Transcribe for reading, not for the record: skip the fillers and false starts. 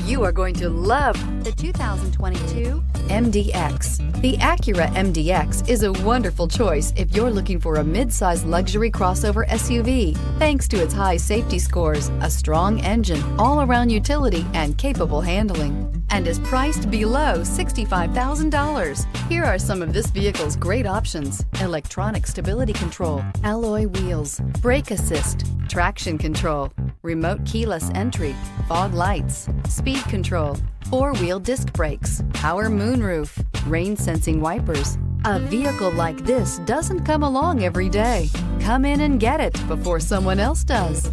You are going to love the 2022 MDX. The Acura MDX is a wonderful choice if you're looking for a mid-size luxury crossover SUV. Thanks to its high safety scores, a strong engine, all-around utility, and capable handling, and is priced below $65,000. Here are some of this vehicle's great options: electronic stability control, alloy wheels, brake assist, traction control, remote keyless entry, fog lights, speed control, four-wheel disc brakes, power moonroof, rain sensing wipers. A vehicle like this doesn't come along every day. Come in and get it before someone else does.